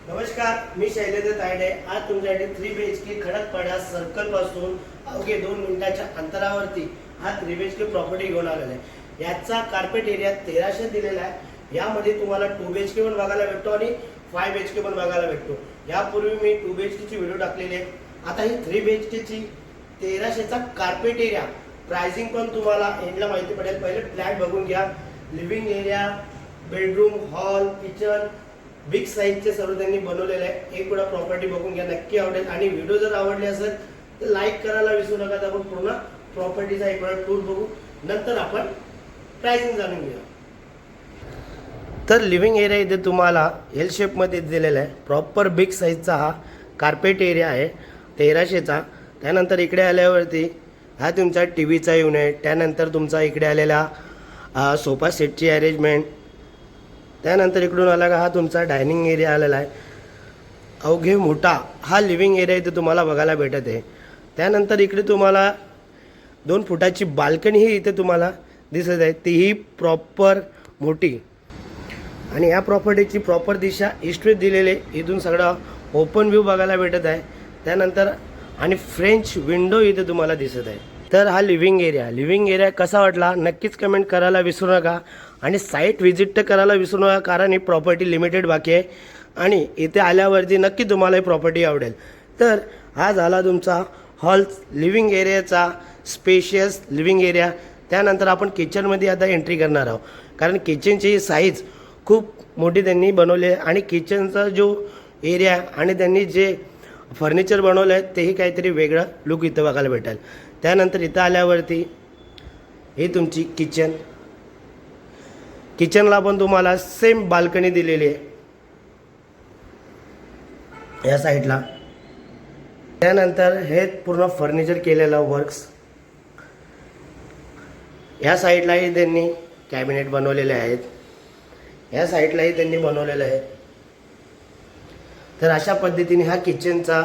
नमस्कार, मी शैलेंद्र तायडे. आज तुमच्यासाठी 3 BHK खडकपाडा सर्कल पासून अवघे 2 मिनिटाच्या अंतरावरती हा 3 BHK प्रॉपर्टी घेऊन आलेला आहे. याचा कार्पेट एरिया 1300 दिलेला आहे. यामध्ये तुम्हाला 2 BHK पण बघायला भेटतो आणि 5 BHK पण बघायला भेटतो. यापूर्वी मी 2 BHK ची व्हिडिओ टाकलेली आहे. आता ही 3 BHK ची 1300 चा कार्पेट एरिया प्राइसिंग पण तुम्हाला एंडला माहिती पडेल. पहिले फ्लॅट बघून घ्या. Living area, bedroom, hall, kitchen big साईजचे सर्व त्यांनी बनवलेले आहे. एक वेळा प्रॉपर्टी बघून घ्या, नक्की आवडेल. आणि व्हिडिओ जर आवडली असेल तर लाईक करायला विसरू नका. तर आपण पूर्ण प्रॉपर्टीचा एक वेळा टूर बघू, नंतर आपण प्राइसिंग जाणून घेऊया. तर लिव्हिंग एरिया इथे तुम्हाला एल शेपमध्ये दिलेला आहे. प्रॉपर बिग साईजचा हा कार्पेट एरिया आहे 1300चा. त्यानंतर इकडे आल्यावरती हा तुमचा टी व्हीचा युनिट, त्यानंतर तुमचा इकडे आलेला सोफा सेटची अरेंजमेंट, त्यानंतर इकडून आला का हा तुमचा डायनिंग एरिया आलेला आहे. अवघे मोठा हा लिव्हिंग एरिया इथे तुम्हाला बघायला भेटत आहे. त्यानंतर इकडे तुम्हाला 2 फुटाची बाल्कनीही इथे तुम्हाला दिसत आहे, तीही प्रॉपर मोठी. आणि या प्रॉपर्टीची प्रॉपर दिशा ईस्ट वेस्ट दिलेली, इथून सगळा ओपन व्ह्यू बघायला भेटत आहे. त्यानंतर आणि फ्रेंच विंडो इथे तुम्हाला दिसत आहे. तर हा लिव्हिंग एरिया कसा वाटला नक्कीच कमेंट करायला विसरू नका. आणि साईट व्हिजिट तर करायला विसरू नका, कारण ही प्रॉपर्टी लिमिटेड बाकी आहे आणि इथे आल्यावरती नक्की तुम्हाला ही प्रॉपर्टी आवडेल. तर हा झाला तुमचा हॉल लिव्हिंग एरियाचा स्पेशियस लिव्हिंग एरिया. त्यानंतर आपण किचनमध्ये आता एंट्री करणार आहोत, कारण किचनची साईज खूप मोठी त्यांनी बनवली आहे. आणि किचनचा जो एरिया आणि त्यांनी जे फर्निचर बनवलं आहे तेही काहीतरी वेगळं लुक इथं बघायला भेटेल. त्यानंतर इथं आल्यावरती ही तुमची किचनला पण तुम्हाला सेम बाल्कनी दिलेली आहे या साईडला. त्यानंतर हे पूर्ण फर्निचर केलेलं वर्क्स. या साईडलाही त्यांनी कॅबिनेट बनवलेले आहेत, या साईडलाही त्यांनी बनवलेलं आहे. तर अशा पद्धतीने हा किचनचा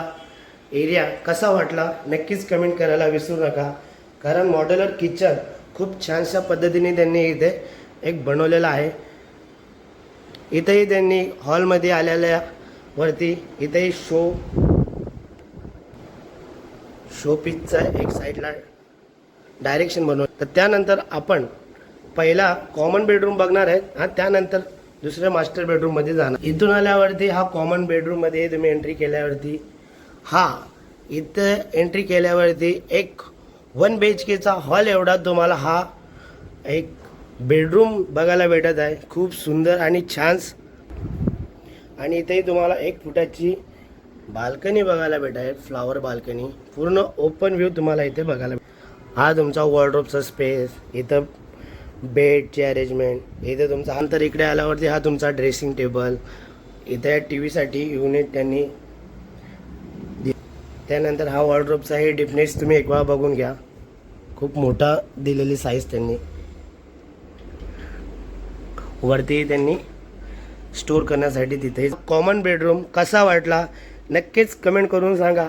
एरिया कसा वाटला नक्कीच कमेंट करायला विसरू नका, कारण मॉड्युलर किचन खूप छानशा पद्धतीने त्यांनी इथे एक बनवलेला आहे. इथेही त्यांनी हॉलमध्ये आलेल्या वरती इथेही शो पीसचा एक साईडला डायरेक्शन बनवलं. तर त्यानंतर आपण पहिला कॉमन बेडरूम बघणार आहेत, त्यानंतर दुसऱ्या मास्टर बेडरूममध्ये जाणार. इथून आल्यावरती हा कॉमन बेडरूममध्ये तुम्ही एंट्री केल्यावरती इथं एंट्री केल्यावरती एक 1 BHKचा हॉल एवढा तुम्हाला हा एक बेडरूम बघायला भेटत आहे. खूप सुंदर आणि छान. आणि इथेही तुम्हाला 1 फुटाची बाल्कनी बघायला भेटत आहे, फ्लावर बाल्कनी. पूर्ण ओपन व्ह्यू तुम्हाला इथे बघायला हा तुमचा वॉर्डरोबचा स्पेस, इथं बेडची अरेंजमेंट, इथे तुमचा. नंतर इकडे आल्यावरती हा तुमचा ड्रेसिंग टेबल, इथे टी व्हीसाठी युनिट त्यांनी. त्यानंतर हा वॉर्डरोबचा हे डिफनेस तुम्ही एक वेळा बघून घ्या, खूप मोठा दिलेली साईज त्यांनी. वरती त्यांनी स्टोर करण्यासाठी तिथे. कॉमन बेडरूम कसा वाटला नक्कीच कमेंट करून सांगा.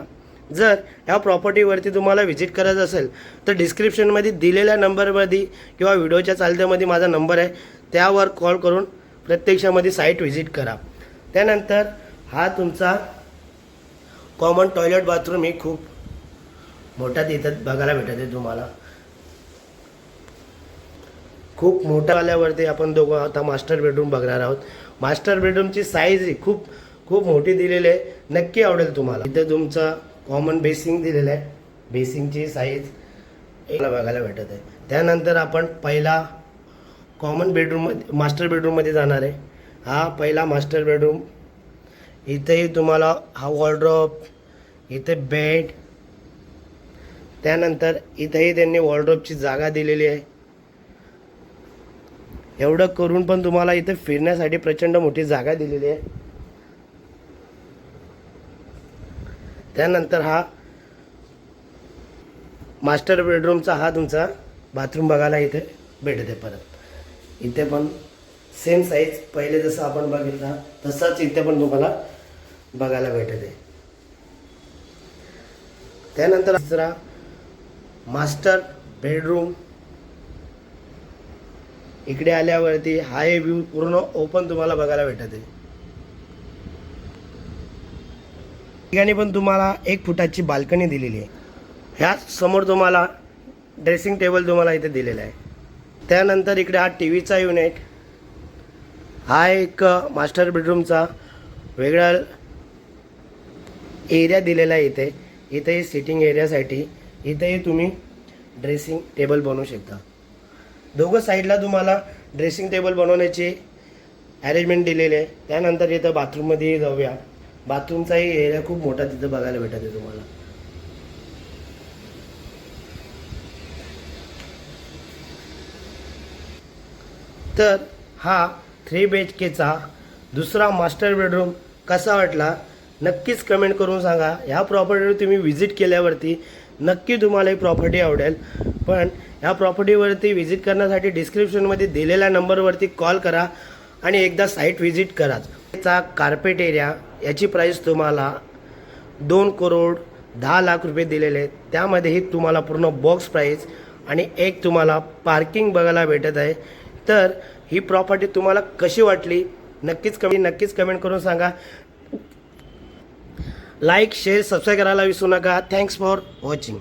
जर ह्या प्रॉपर्टीवरती तुम्हाला व्हिजिट करायचं असेल तर डिस्क्रिप्शनमध्ये दिलेल्या नंबरमध्ये किंवा व्हिडिओच्या चालत्यामध्ये माझा नंबर आहे, त्यावर कॉल करून प्रत्यक्षामध्ये साईट व्हिजिट करा. त्यानंतर हा तुमचा कॉमन टॉयलेट बाथरूम ही खूप मोठा तिथं बघायला भेटत आहे तुम्हाला. खूप मोठा आल्यावरती आपण दोघं आता मास्टर बेडरूम बघणार आहोत. मास्टर बेडरूमची साईज ही खूप खूप मोठी दिलेली आहे, नक्की आवडेल तुम्हाला. इथं तुमचा कॉमन बेसिंग दिलेलं आहे, बेसिंगची साईज एक बघायला भेटत आहे. त्यानंतर आपण पहिला कॉमन बेडरूममध्ये मास्टर बेडरूममध्ये जाणार आहे. हा पहिला मास्टर बेडरूम. इथेही तुम्हाला हा वॉर्डरोब, इथे बेड, त्यानंतर इथेही त्यांनी वॉर्डरोबची जागा दिलेली आहे. एवढं करून पण तुम्हाला इथे फिरण्यासाठी प्रचंड मोठी जागा दिलेली आहे. त्यानंतर हा मास्टर बेडरूमचा हा तुमचा बाथरूम बघायला इथे भेटते. परत इथे पण सेम साईज पहिले जसं आपण बघितला तसाच इथे पण तुम्हाला बघायला भेटते. त्यानंतर दुसरा मास्टर बेडरूम. इकडे आल्यावरती हा व्ह्यू पूर्ण ओपन तुम्हाला बघायला भेटत आहे. ठिकाणी पण तुम्हाला 1 फुटाची बाल्कनी दिलेली आहे. ह्या समोर तुम्हाला ड्रेसिंग टेबल तुम्हाला इथे दिलेला आहे. त्यानंतर इकडे हा टी व्हीचा युनिट, हा एक मास्टर बेडरूमचा वेगळा एरिया दिलेला आहे. इथे सिटिंग एरियासाठी इथेही तुम्ही ड्रेसिंग टेबल बनवू शकता. दोघं साईडला तुम्हाला ड्रेसिंग टेबल बनवण्याची अरेंजमेंट दिलेली आहे. त्यानंतर इथं बाथरूममध्ये जाऊया. बाथरूमचाही एरिया खूप मोठा तिथं बघायला भेटत आहे तुम्हाला. तर हा 3 BHKचा दुसरा मास्टर बेडरूम कसा वाटला नक्कीच कमेंट करून सांगा. ह्या प्रॉपर्टीवर तुम्ही व्हिजिट केल्यावरती नक्की तुम्हाला ही प्रॉपर्टी आवडेल. पण ह्या प्रॉपर्टीवरती व्हिजिट करण्यासाठी डिस्क्रिप्शनमध्ये दिलेल्या नंबरवरती कॉल करा आणि एकदा साईट व्हिजिट करा. याचा कार्पेट एरिया याची प्राईस तुम्हाला 2,10,00,000 रुपये दिलेले आहेत. त्यामध्येही तुम्हाला पूर्ण बॉक्स प्राईस आणि एक तुम्हाला पार्किंग बघायला भेटत आहे. तर ही प्रॉपर्टी तुम्हाला कशी वाटली नक्कीच कमेंट करून सांगा. लाईक शेअर सबस्क्राईब करायला विसरू नका. Thanks for watching.